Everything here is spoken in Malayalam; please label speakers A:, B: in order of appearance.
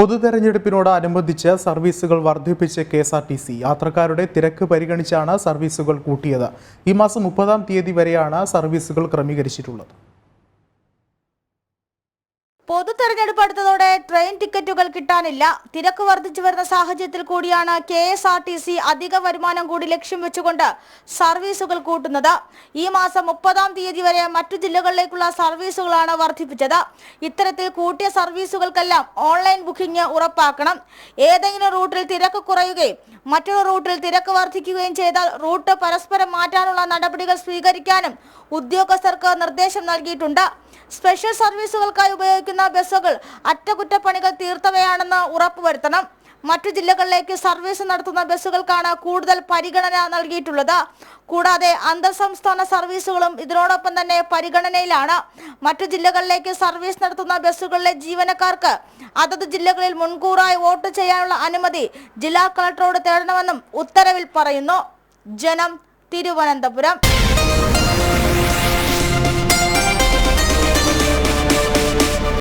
A: പൊതുതെരഞ്ഞെടുപ്പിനോടനുബന്ധിച്ച് സർവീസുകൾ വർദ്ധിപ്പിച്ച് കെഎസ്ആർടിസി യാത്രക്കാരുടെ തിരക്ക് പരിഗണിച്ചാണ് സർവീസുകൾ കൂട്ടിയത്. ഈ മാസം 30-ാം തീയതി വരെയാണ് സർവീസുകൾ ക്രമീകരിച്ചിട്ടുള്ളത്.
B: പൊതുതെരഞ്ഞെടുപ്പ് അടുത്തതോടെ ട്രെയിൻ ടിക്കറ്റുകൾ കിട്ടാനില്ല. തിരക്ക് വർദ്ധിച്ചു വരുന്ന സാഹചര്യത്തിൽ കൂടിയാണ് കെഎസ്ആർടിസി അധിക വരുമാനം കൂടി ലക്ഷ്യം വെച്ചുകൊണ്ട് സർവീസുകൾ കൂട്ടുന്നത്. ഈ മാസം 30-ാം തീയതി വരെ മറ്റു ജില്ലകളിലേക്കുള്ള സർവീസുകളാണ് വർദ്ധിപ്പിച്ചത്. ഇത്തരത്തിൽ കൂട്ടിയ സർവീസുകൾക്കെല്ലാം ഓൺലൈൻ ബുക്കിംഗ് ഉറപ്പാക്കണം. ഏതെങ്കിലും റൂട്ടിൽ തിരക്ക് കുറയുകയും മറ്റൊരു റൂട്ടിൽ തിരക്ക് വർദ്ധിക്കുകയും ചെയ്താൽ റൂട്ട് പരസ്പരം മാറ്റാനുള്ള നടപടികൾ സ്വീകരിക്കാനും ഉദ്യോഗസ്ഥർക്ക് നിർദ്ദേശം നൽകിയിട്ടുണ്ട്. സ്പെഷ്യൽ സർവീസുകൾക്കായി ഉപയോഗിക്കുന്ന ബസ്സുകൾ അറ്റകുറ്റപ്പണികൾ തീർത്തവയാണെന്ന് ഉറപ്പുവരുത്തണം. മറ്റു ജില്ലകളിലേക്ക് സർവീസ് നടത്തുന്ന ബസ്സുകൾക്കാണ് കൂടുതൽ പരിഗണന നൽകിയിട്ടുള്ളത്. കൂടാതെ അന്തർ സംസ്ഥാന സർവീസുകളും ഇതിനോടൊപ്പം തന്നെ പരിഗണനയിലാണ്. മറ്റു ജില്ലകളിലേക്ക് സർവീസ് നടത്തുന്ന ബസ്സുകളിലെ ജീവനക്കാർക്ക് അതത് ജില്ലകളിൽ മുൻകൂറായി വോട്ട് ചെയ്യാനുള്ള അനുമതി ജില്ലാ കളക്ടറോട് തേടണമെന്നും ഉത്തരവിൽ പറയുന്നു. ജനം, തിരുവനന്തപുരം.